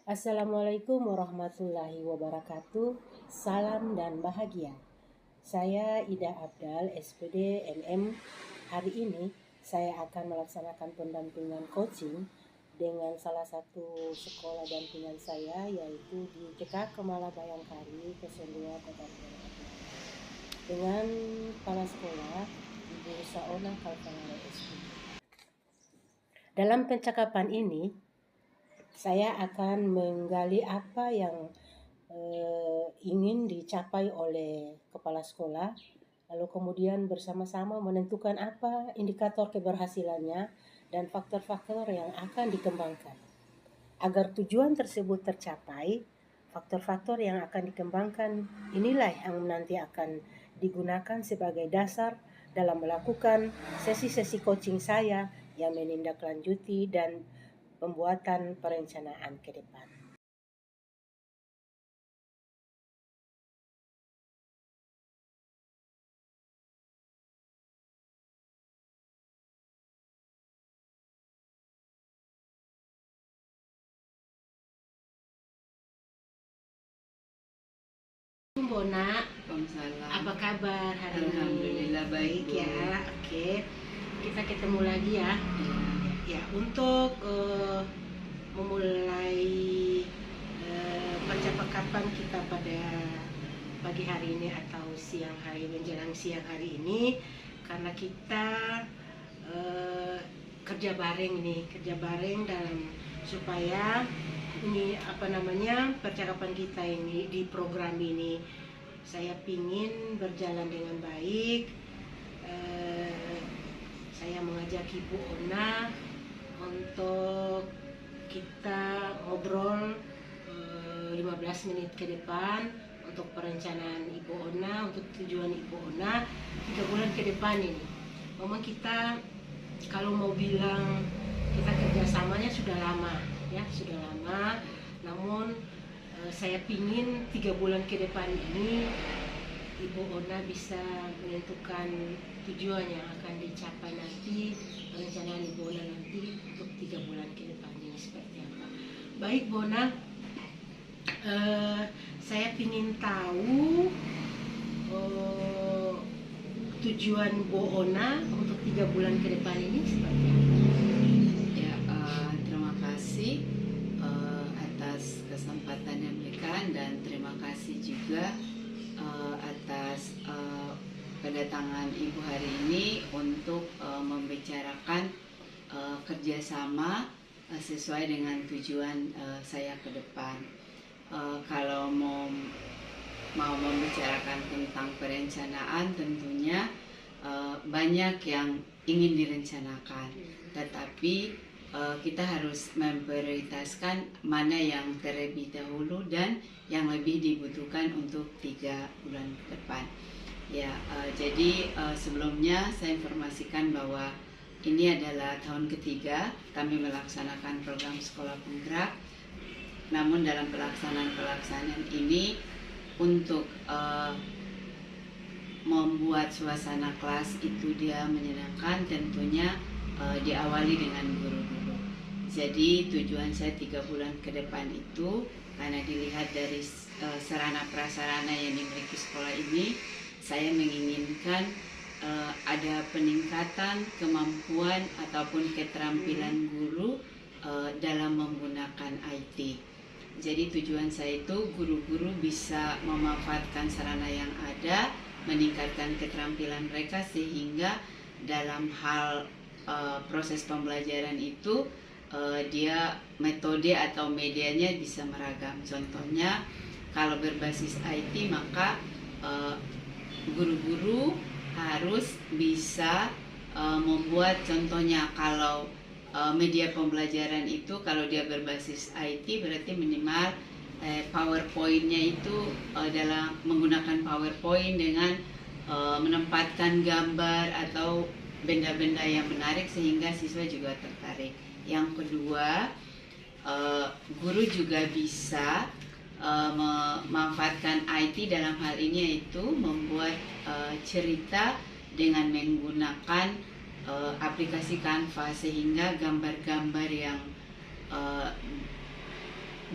Assalamualaikum warahmatullahi wabarakatuh. Salam dan bahagia. Saya Ida Abdal, SPD MM. Hari ini saya akan melaksanakan pendampingan coaching dengan salah satu sekolah dampingan saya, yaitu di TK Kemala Bayangkari, Kesendua, Kota Padang. Dengan kepala sekolah Ibu Saona Kalpana SP. Dalam percakapan ini, saya akan menggali apa yang ingin dicapai oleh kepala sekolah, lalu kemudian bersama-sama menentukan apa indikator keberhasilannya dan faktor-faktor yang akan dikembangkan. Agar tujuan tersebut tercapai, faktor-faktor yang akan dikembangkan inilah yang nanti akan digunakan sebagai dasar dalam melakukan sesi-sesi coaching saya yang menindaklanjuti dan pembuatan perencanaan ke depan. Bona, apa kabar hari ini? Alhamdulillah baik ya. Oke, kita ketemu lagi ya. Ya, untuk memulai percakapan kita pada pagi hari ini atau siang hari menjelang siang hari ini, karena kita kerja bareng dalam supaya ini percakapan kita ini di program ini saya pingin berjalan dengan baik. Saya mengajak Ibu Ona untuk kita ngobrol 15 menit ke depan untuk perencanaan Ibu Ona, untuk tujuan Ibu Ona 3 bulan ke depan ini. Memang kita kalau mau bilang kita kerjasamanya sudah lama, namun saya pingin 3 bulan ke depan ini Ibu Ona bisa menentukan tujuan yang akan dicapai nanti, perencanaan Ibu Ona nanti untuk 3 bulan ke depan ini seperti apa. Baik Bona, saya pingin tahu tujuan Bu Ona untuk 3 bulan ke depan ini seperti apa? Ya, terima kasih atas kesempatan yang diberikan dan terima kasih juga atas kedatangan Ibu hari ini untuk membicarakan kerjasama sesuai dengan tujuan saya ke depan. Kalau mau membicarakan tentang perencanaan, tentunya banyak yang ingin direncanakan, tetapi kita harus memprioritaskan mana yang terlebih dahulu dan yang lebih dibutuhkan untuk 3 bulan ke depan. Ya, jadi sebelumnya saya informasikan bahwa ini adalah tahun ketiga kami melaksanakan program sekolah penggerak. Namun dalam pelaksanaan ini untuk membuat suasana kelas itu dia menyenangkan, tentunya diawali dengan guru dulu. Jadi tujuan saya 3 bulan ke depan itu karena dilihat dari sarana prasarana yang dimiliki sekolah ini, saya menginginkan ada peningkatan kemampuan ataupun keterampilan guru dalam menggunakan IT. Jadi tujuan saya itu guru-guru bisa memanfaatkan sarana yang ada, meningkatkan keterampilan mereka sehingga dalam hal proses pembelajaran itu dia metode atau medianya bisa meragam. Contohnya kalau berbasis IT maka guru-guru harus bisa membuat, contohnya kalau media pembelajaran itu kalau dia berbasis IT berarti minimal PowerPoint-nya itu adalah menggunakan PowerPoint dengan menempatkan gambar atau benda-benda yang menarik sehingga siswa juga tertarik. Yang kedua, guru juga bisa memanfaatkan IT dalam hal ini, yaitu membuat cerita dengan menggunakan aplikasi Canva sehingga gambar-gambar yang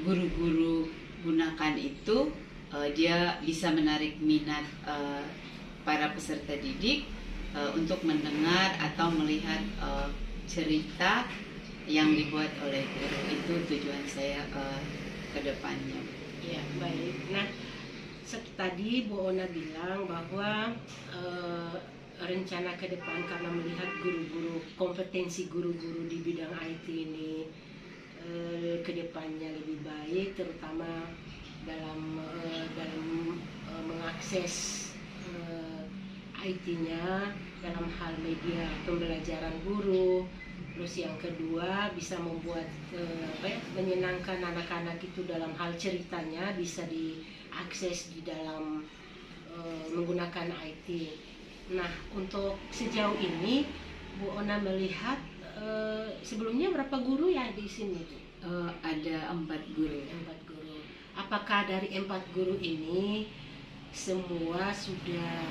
guru-guru gunakan itu, dia bisa menarik minat para peserta didik untuk mendengar atau melihat cerita yang dibuat oleh guru. Itu tujuan saya ke depannya. Ya, baik. Nah, tadi Bu Ona bilang bahwa rencana ke depan karena melihat guru-guru, kompetensi guru-guru di bidang IT ini ke depannya lebih baik, terutama dalam mengakses IT-nya dalam hal media pembelajaran guru. Terus yang kedua bisa membuat menyenangkan anak-anak itu dalam hal ceritanya bisa diakses di dalam menggunakan IT. Nah, untuk sejauh ini Bu Ona melihat sebelumnya berapa guru ya di sini? Ada 4 guru. 4 guru. Apakah dari 4 guru ini semua sudah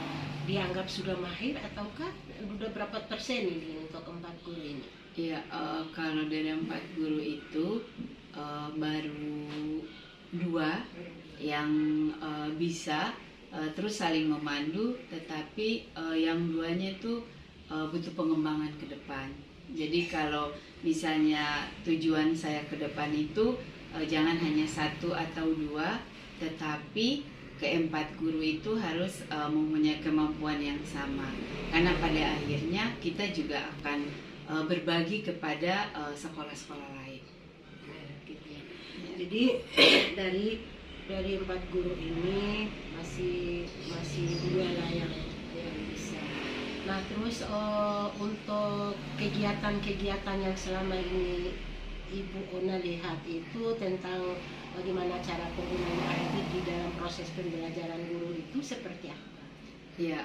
dianggap sudah mahir, ataukah sudah berapa persen ini untuk 4 guru ini? Iya, kalau dari 4 guru itu baru 2 yang bisa terus saling memandu, tetapi yang 2-nya itu butuh pengembangan ke depan. Jadi kalau misalnya tujuan saya ke depan itu jangan hanya 1 atau 2, tetapi ke-4 guru itu harus mempunyai kemampuan yang sama. Karena pada akhirnya kita juga akan berbagi kepada sekolah-sekolah lain. Gitu ya. Jadi dari 4 guru ini masih 2 lah yang bisa. Nah, terus untuk kegiatan-kegiatan yang selama ini Ibu Ona lihat itu tentang bagaimana cara penggunaan IT di dalam proses pembelajaran guru itu seperti apa? Ya,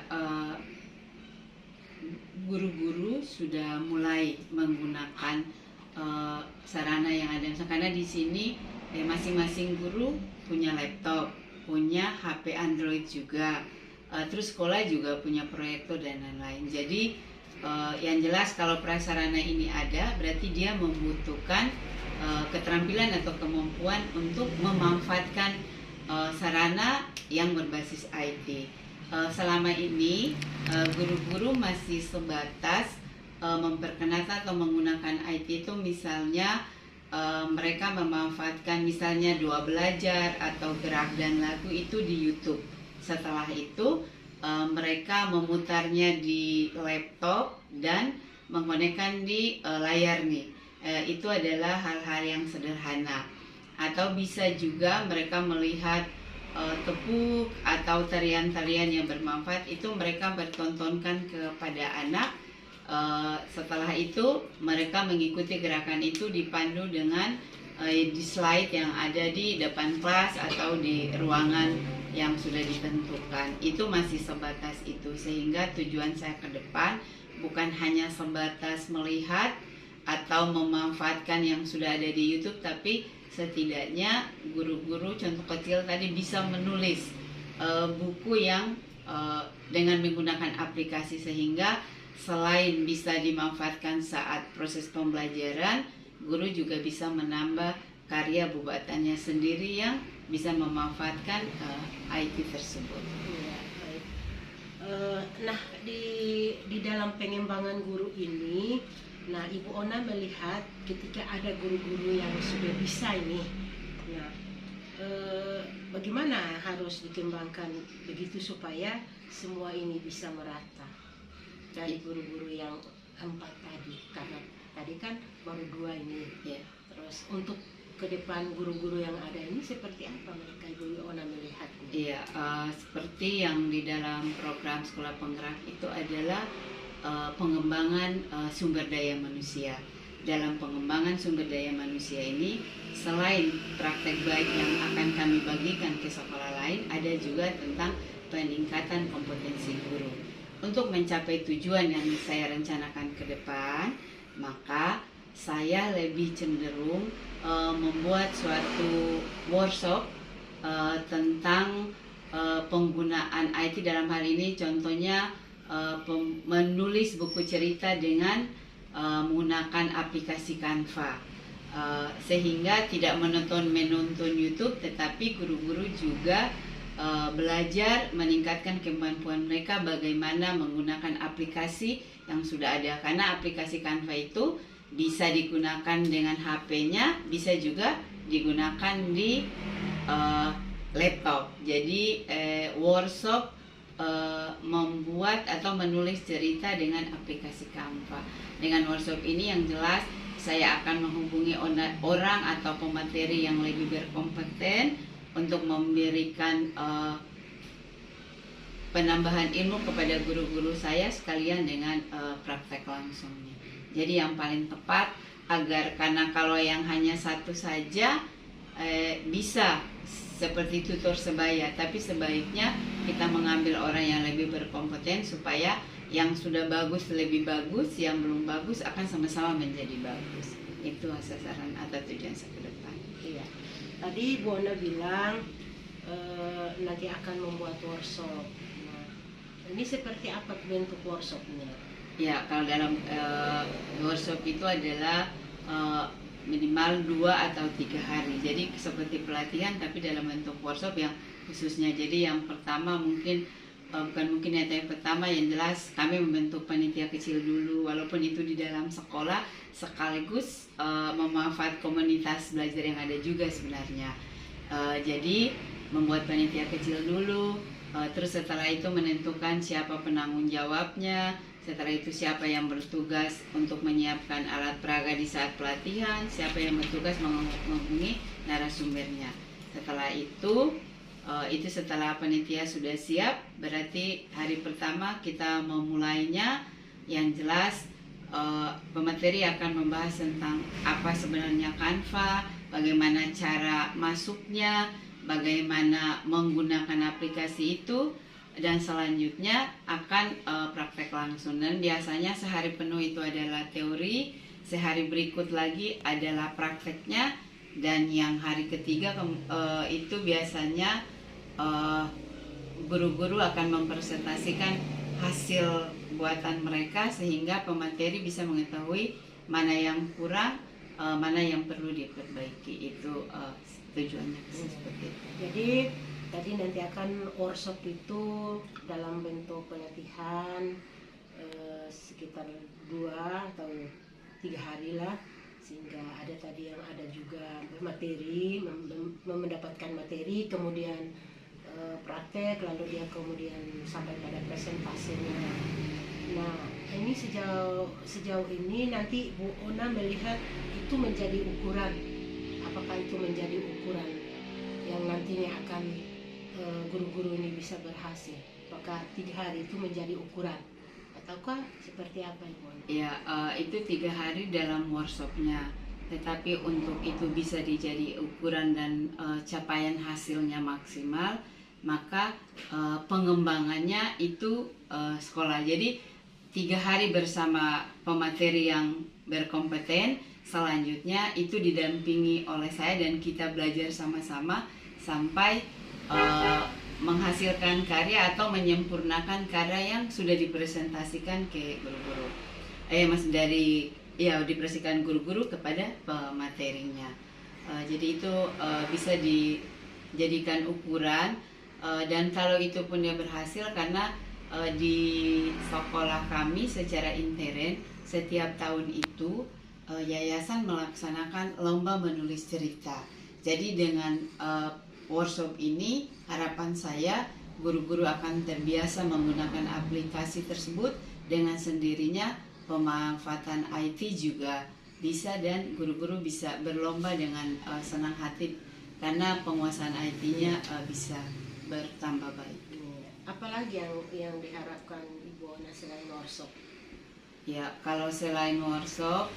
guru-guru sudah mulai menggunakan sarana yang ada. Karena di sini masing-masing guru punya laptop, punya HP Android juga. Terus sekolah juga punya proyektor dan lain-lain. Jadi yang jelas kalau prasarana ini ada, berarti dia membutuhkan keterampilan atau kemampuan untuk memanfaatkan sarana yang berbasis IT. Selama ini guru-guru masih sebatas memperkenalkan atau menggunakan IT itu misalnya mereka memanfaatkan misalnya Doa Belajar atau Gerak dan Lagu itu di YouTube. Setelah itu mereka memutarnya di laptop dan mengkonekkan di layar nih. Itu adalah hal-hal yang sederhana. Atau bisa juga mereka melihat tepuk atau tarian-tarian yang bermanfaat, itu mereka bertontonkan kepada anak. Setelah itu mereka mengikuti gerakan itu dipandu dengan di slide yang ada di depan kelas atau di ruangan yang sudah ditentukan. Itu masih sebatas itu, sehingga tujuan saya ke depan bukan hanya sebatas melihat atau memanfaatkan yang sudah ada di YouTube, tapi setidaknya guru-guru contoh kecil tadi bisa menulis buku yang dengan menggunakan aplikasi, sehingga selain bisa dimanfaatkan saat proses pembelajaran, guru juga bisa menambah karya buatannya sendiri yang bisa memanfaatkan IT tersebut. Ya, baik. Nah, di dalam pengembangan guru ini, nah Ibu Ona melihat ketika ada guru-guru yang sudah bisa ini, nah bagaimana harus dikembangkan begitu supaya semua ini bisa merata dari guru-guru yang 4 tadi, karena tadi kan baru 2 ini ya. Terus untuk ke depan guru-guru yang ada ini seperti apa mereka Ibu Ona melihatnya? Iya, seperti yang di dalam program Sekolah Penggerak itu adalah pengembangan sumber daya manusia. Dalam pengembangan sumber daya manusia ini, selain praktek baik yang akan kami bagikan ke sekolah lain, ada juga tentang peningkatan kompetensi guru. Untuk mencapai tujuan yang saya rencanakan ke depan, maka saya lebih cenderung membuat suatu workshop tentang penggunaan IT dalam hal ini, contohnya menulis buku cerita dengan menggunakan aplikasi Canva, sehingga tidak menonton YouTube, tetapi guru-guru juga belajar meningkatkan kemampuan mereka bagaimana menggunakan aplikasi yang sudah ada, karena aplikasi Canva itu bisa digunakan dengan HP-nya, bisa juga digunakan di laptop. Jadi workshop membuat atau menulis cerita dengan aplikasi Canva. Dengan workshop ini yang jelas saya akan menghubungi orang atau pemateri yang lebih berkompeten untuk memberikan penambahan ilmu kepada guru-guru saya sekalian dengan praktek langsungnya. Jadi yang paling tepat karena kalau yang hanya satu saja bisa seperti tutor sebaya, tapi sebaiknya kita mengambil orang yang lebih berkompeten supaya yang sudah bagus lebih bagus, yang belum bagus akan sama-sama menjadi bagus. Itu sasaran atau tujuan saya ke depan. Iya. Tadi Bu Ona bilang nanti akan membuat workshop. Nah, ini seperti apa bentuk workshopnya? Ya, kalau dalam workshop itu adalah minimal 2 atau 3 hari. Jadi seperti pelatihan tapi dalam bentuk workshop yang khususnya. Jadi yang pertama mungkin yang pertama yang jelas kami membentuk panitia kecil dulu, walaupun itu di dalam sekolah, sekaligus memanfaat komunitas belajar yang ada juga sebenarnya. Jadi membuat panitia kecil dulu, terus setelah itu menentukan siapa penanggung jawabnya, setelah itu siapa yang bertugas untuk menyiapkan alat peraga di saat pelatihan, siapa yang bertugas menghubungi narasumbernya. Setelah itu setelah panitia sudah siap, berarti hari pertama kita memulainya. Yang jelas pemateri akan membahas tentang apa sebenarnya Canva, bagaimana cara masuknya, bagaimana menggunakan aplikasi itu, dan selanjutnya akan praktek langsung. Dan biasanya sehari penuh itu adalah teori, sehari berikut lagi adalah prakteknya, dan yang hari ketiga itu biasanya guru-guru akan mempresentasikan hasil buatan mereka sehingga pemateri bisa mengetahui mana yang kurang, mana yang perlu diperbaiki. Itu tujuannya seperti itu. Jadi tadi nanti akan workshop itu dalam bentuk pelatihan sekitar 2 atau 3 hari lah, sehingga ada tadi yang ada juga materi, mendapatkan materi, kemudian praktek, lalu dia kemudian sampai pada presentasinya. Nah, ini sejauh ini nanti Bu Ona melihat itu menjadi ukuran, apakah itu menjadi ukuran yang nantinya akan guru-guru ini bisa berhasil? Apakah 3 hari itu menjadi ukuran ataukah seperti apa Ibu Ona? Ya, itu 3 hari dalam workshopnya. Tetapi untuk itu bisa dijadi ukuran dan capaian hasilnya maksimal, maka pengembangannya itu sekolah. Jadi 3 hari bersama pemateri yang berkompeten, selanjutnya itu didampingi oleh saya dan kita belajar sama-sama sampai menghasilkan karya atau menyempurnakan karya yang sudah dipresentasikan ke guru-guru. Dipresentasikan guru-guru kepada pematerinya. Jadi itu bisa dijadikan ukuran, dan kalau itu pun dia berhasil, karena di sekolah kami secara intern setiap tahun itu yayasan melaksanakan lomba menulis cerita. Jadi dengan workshop ini harapan saya guru-guru akan terbiasa menggunakan aplikasi tersebut, dengan sendirinya pemanfaatan IT juga bisa, dan guru-guru bisa berlomba dengan senang hati karena penguasaan IT-nya bisa bertambah baik. Apalagi yang diharapkan Ibu Ona selain workshop? Ya, kalau selain workshop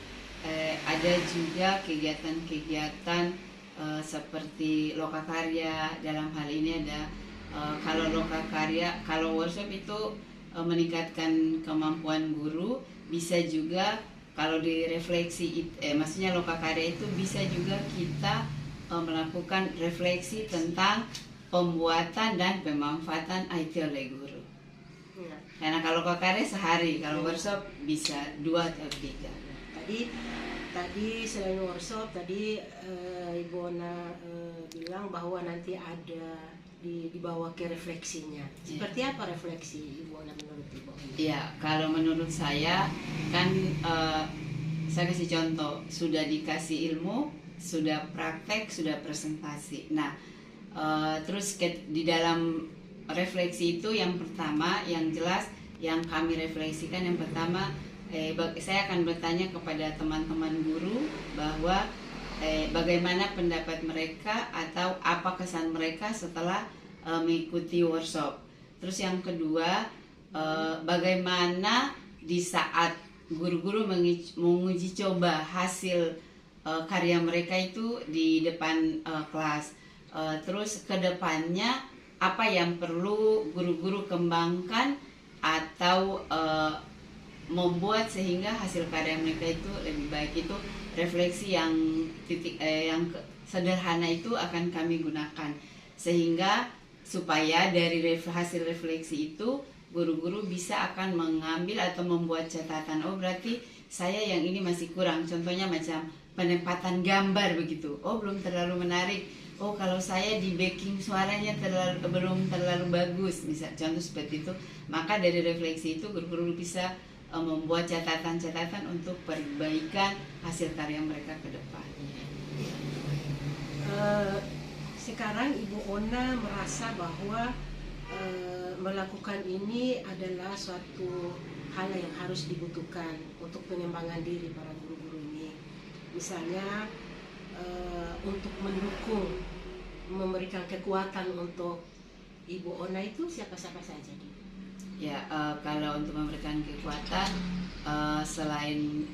ada juga kegiatan-kegiatan seperti lokakarya. Dalam hal ini ada kalau lokakarya, kalau workshop itu meningkatkan kemampuan guru, bisa juga kalau direfleksi, maksudnya lokakarya itu bisa juga kita melakukan refleksi tentang pembuatan dan pemanfaatan IT oleh guru. Karena kalau lokakarya sehari, kalau workshop bisa 2 atau 3. tadi selain workshop tadi Ibu Ona bilang bahwa nanti ada dibawa ke refleksinya. Seperti apa refleksi Ibu Ona menurut Ibu Ona? Ya, kalau menurut saya kan saya kasih contoh, sudah dikasih ilmu, sudah praktek, sudah presentasi. Nah, terus di dalam refleksi itu yang pertama, yang jelas yang kami refleksikan yang pertama, saya akan bertanya kepada teman-teman guru bahwa bagaimana pendapat mereka atau apa kesan mereka setelah mengikuti workshop. Terus yang kedua, bagaimana di saat guru-guru menguji coba hasil karya mereka itu di depan kelas. Terus kedepannya apa yang perlu guru-guru kembangkan atau membuat sehingga hasil karya mereka itu lebih baik. Itu refleksi yang sederhana itu akan kami gunakan sehingga supaya dari hasil refleksi itu guru-guru bisa akan mengambil atau membuat catatan, oh berarti saya yang ini masih kurang, contohnya macam penempatan gambar begitu, oh belum terlalu menarik, oh kalau saya di backing suaranya belum terlalu bagus, misal contoh seperti itu. Maka dari refleksi itu guru-guru bisa membuat catatan-catatan untuk perbaikan hasil karya mereka ke depan. Sekarang Ibu Ona merasa bahwa melakukan ini adalah suatu hal yang harus dibutuhkan untuk pengembangan diri para guru-guru ini. Misalnya untuk mendukung, memberikan kekuatan untuk Ibu Ona itu siapa-siapa saja? Ya, kalau untuk memberikan kekuatan selain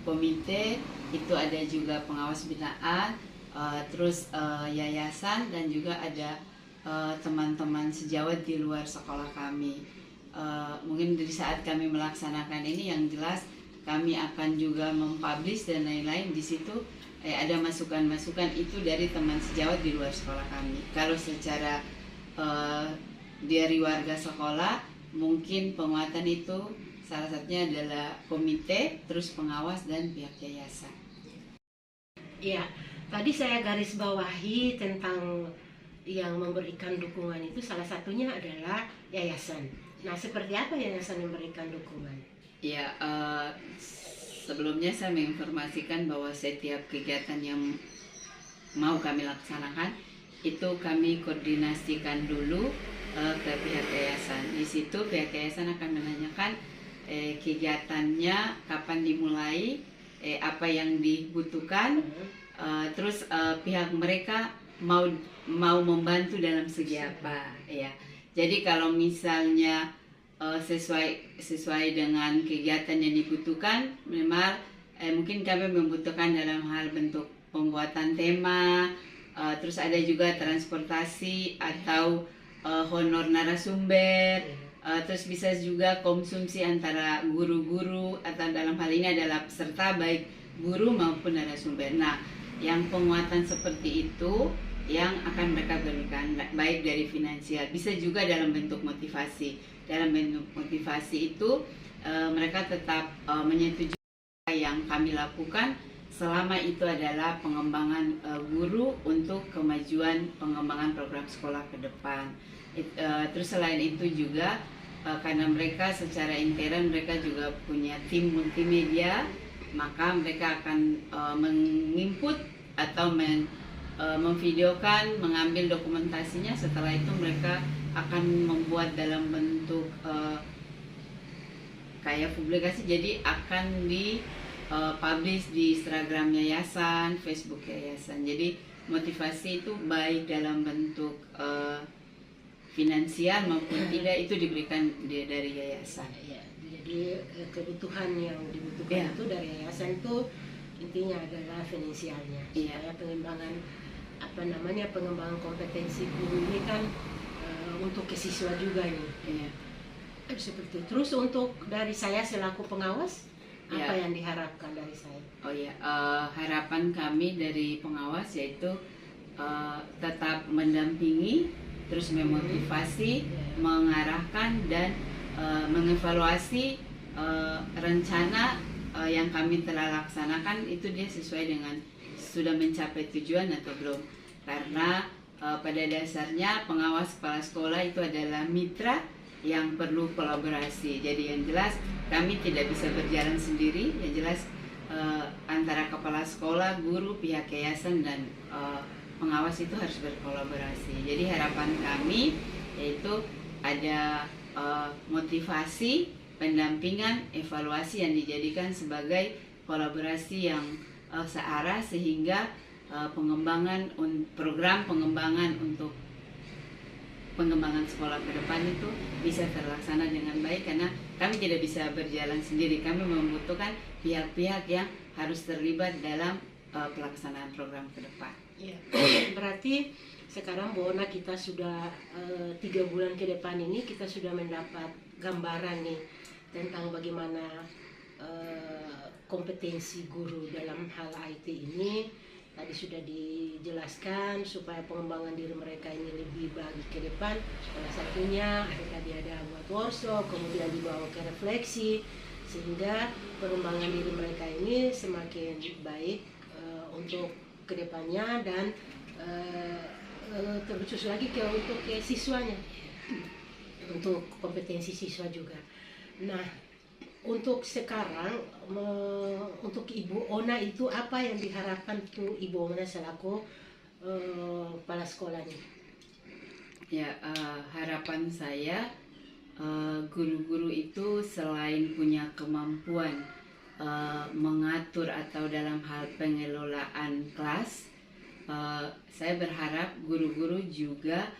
komite itu ada juga pengawas binaan, terus yayasan dan juga ada teman-teman sejawat di luar sekolah kami. Mungkin di saat kami melaksanakan ini yang jelas kami akan juga mempublish dan lain-lain di situ. Ada masukan-masukan itu dari teman sejawat di luar sekolah kami. Kalau secara dari warga sekolah mungkin penguatan itu salah satunya adalah komite, terus pengawas dan pihak yayasan. Iya, tadi saya garis bawahi tentang yang memberikan dukungan itu salah satunya adalah yayasan. Nah, seperti apa yayasan memberikan dukungan? Ya, sebelumnya saya menginformasikan bahwa setiap kegiatan yang mau kami laksanakan itu kami koordinasikan dulu ke pihak yayasan. Di situ pihak yayasan akan menanyakan kegiatannya kapan dimulai, apa yang dibutuhkan, terus pihak mereka mau membantu dalam segi apa, ya. Jadi kalau misalnya sesuai dengan kegiatan yang dibutuhkan, memang mungkin kami membutuhkan dalam hal bentuk pembuatan tema, terus ada juga transportasi atau honor narasumber, terus bisa juga konsumsi antara guru-guru atau dalam hal ini adalah peserta baik guru maupun narasumber. Nah, yang penguatan seperti itu yang akan mereka berikan baik dari finansial, bisa juga dalam bentuk motivasi. Dalam bentuk motivasi itu mereka tetap menyetujui apa yang kami lakukan selama itu adalah pengembangan guru untuk kemajuan pengembangan program sekolah ke depan. Terus selain itu juga karena mereka secara intern mereka juga punya tim multimedia, maka mereka akan menginput atau memvideokan, mengambil dokumentasinya. Setelah itu mereka akan membuat dalam bentuk kayak publikasi, jadi akan publish di Instagram yayasan, Facebook yayasan. Jadi motivasi itu baik dalam bentuk finansial maupun tidak itu diberikan dari yayasan. Ya, jadi kebutuhan yang dibutuhkan itu dari yayasan itu intinya adalah finansialnya. Supaya pengembangan pengembangan kompetensi guru ini kan untuk ke siswa juga nih. Seperti itu. Terus untuk dari saya selaku pengawas, apa yang diharapkan dari saya? Oh ya, harapan kami dari pengawas yaitu tetap mendampingi, terus memotivasi, mengarahkan dan mengevaluasi rencana yang kami telah laksanakan itu dia sesuai dengan sudah mencapai tujuan atau belum. Karena pada dasarnya pengawas kepala sekolah itu adalah mitra yang perlu kolaborasi. Jadi yang jelas kami tidak bisa berjalan sendiri. Yang jelas antara kepala sekolah, guru, pihak yayasan dan pengawas itu harus berkolaborasi. Jadi harapan kami yaitu ada motivasi, pendampingan, evaluasi yang dijadikan sebagai kolaborasi yang searah sehingga program pengembangan untuk pengembangan sekolah ke depan itu bisa terlaksana dengan baik, karena kami tidak bisa berjalan sendiri. Kami membutuhkan pihak-pihak yang harus terlibat dalam pelaksanaan program ke depan. Ya, berarti sekarang Bu Ona kita sudah 3 bulan ke depan ini kita sudah mendapat gambaran nih tentang bagaimana kompetensi guru dalam hal IT ini. Tadi sudah dijelaskan supaya pengembangan diri mereka ini lebih baik ke depan. Salah satunya tadi ada buat workshop, kemudian dibawa ke refleksi, sehingga pengembangan diri mereka ini semakin baik untuk kedepannya dan terkhusus lagi untuk siswanya, untuk kompetensi siswa juga. Nah, untuk sekarang, untuk Ibu Ona itu apa yang diharapkan tuh Ibu Ona selaku kepala sekolahnya? Ya, harapan saya guru-guru itu selain punya kemampuan mengatur atau dalam hal pengelolaan kelas, saya berharap guru-guru juga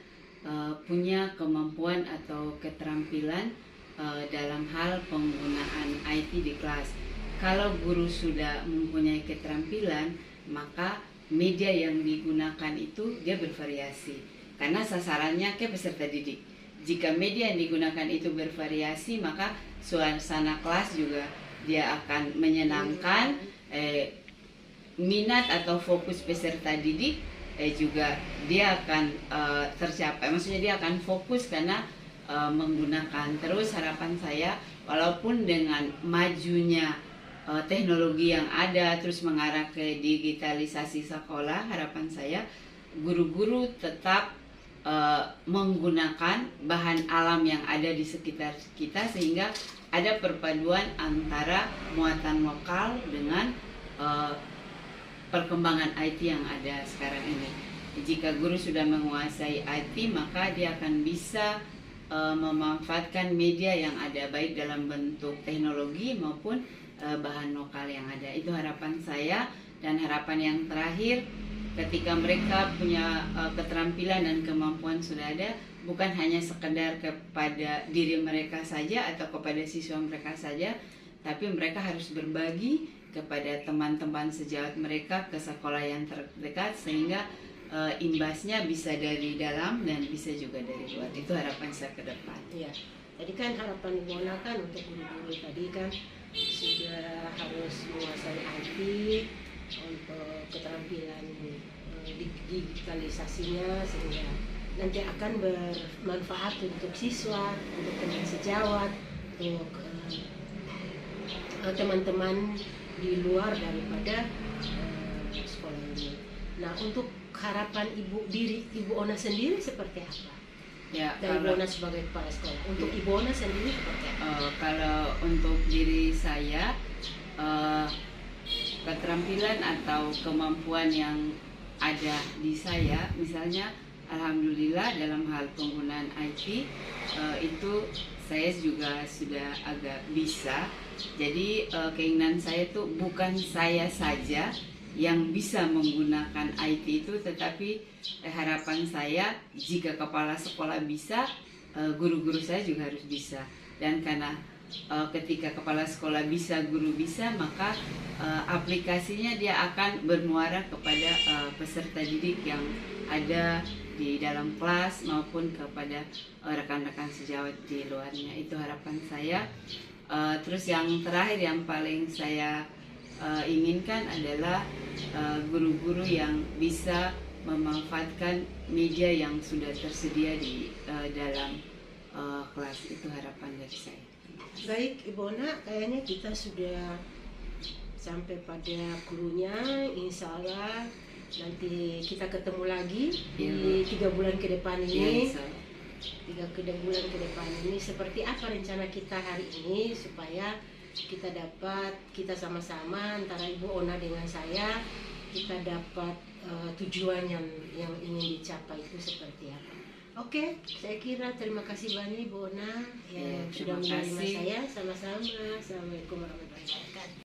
punya kemampuan atau keterampilan dalam hal penggunaan IT di kelas. Kalau guru sudah mempunyai keterampilan, maka media yang digunakan itu dia bervariasi. Karena sasarannya ke peserta didik. Jika media yang digunakan itu bervariasi, maka suasana kelas juga dia akan menyenangkan, minat atau fokus peserta didik juga dia akan tercapai. Maksudnya dia akan fokus karena menggunakan. Terus harapan saya, walaupun dengan majunya teknologi yang ada terus mengarah ke digitalisasi sekolah, harapan saya guru-guru tetap menggunakan bahan alam yang ada di sekitar kita sehingga ada perpaduan antara muatan lokal dengan perkembangan IT yang ada sekarang ini. Jika guru sudah menguasai IT, maka dia akan bisa memanfaatkan media yang ada baik dalam bentuk teknologi maupun bahan lokal yang ada. Itu harapan saya. Dan harapan yang terakhir, ketika mereka punya keterampilan dan kemampuan sudah ada, bukan hanya sekedar kepada diri mereka saja atau kepada siswa mereka saja, tapi mereka harus berbagi kepada teman-teman sejawat mereka ke sekolah yang terdekat sehingga imbasnya bisa dari dalam dan bisa juga dari luar. Itu harapan saya ke depan. Iya. Tadi kan harapan Ibu Ona kan untuk guru-guru tadi kan sudah harus menguasai IT untuk keterampilan digitalisasinya sehingga nanti akan bermanfaat untuk siswa, untuk teman sejawat, untuk teman-teman di luar daripada sekolah ini. Nah, untuk harapan Ibu Ona sendiri seperti apa? Ya, dari Ibu Ona sebagai kepala sekolah. Untuk Ibu Ona sendiri seperti apa? Kalau untuk diri saya, keterampilan atau kemampuan yang ada di saya, misalnya alhamdulillah dalam hal penggunaan IT itu saya juga sudah agak bisa. Jadi keinginan saya itu bukan saya saja yang bisa menggunakan IT itu, tetapi harapan saya jika kepala sekolah bisa, guru-guru saya juga harus bisa. Dan karena ketika kepala sekolah bisa, guru bisa, maka aplikasinya dia akan bermuara kepada peserta didik yang ada di dalam kelas maupun kepada rekan-rekan sejawat di luarnya. Itu harapan saya. Terus yang terakhir yang paling saya inginkan adalah guru-guru yang bisa memanfaatkan media yang sudah tersedia di dalam kelas. Itu harapan dari saya. Baik Ibu Ona, kayaknya kita sudah sampai pada gurunya. Insya Allah nanti kita ketemu lagi di 3 bulan ke depan ini. 3 bulan ke depan ini seperti apa rencana kita hari ini, supaya kita sama-sama antara Ibu Ona dengan saya, kita dapat tujuan yang ingin dicapai itu seperti apa. Oke, saya kira terima kasih banyak Ibu Ona yang sudah menerima saya. Sama-sama. Assalamualaikum warahmatullahi wabarakatuh.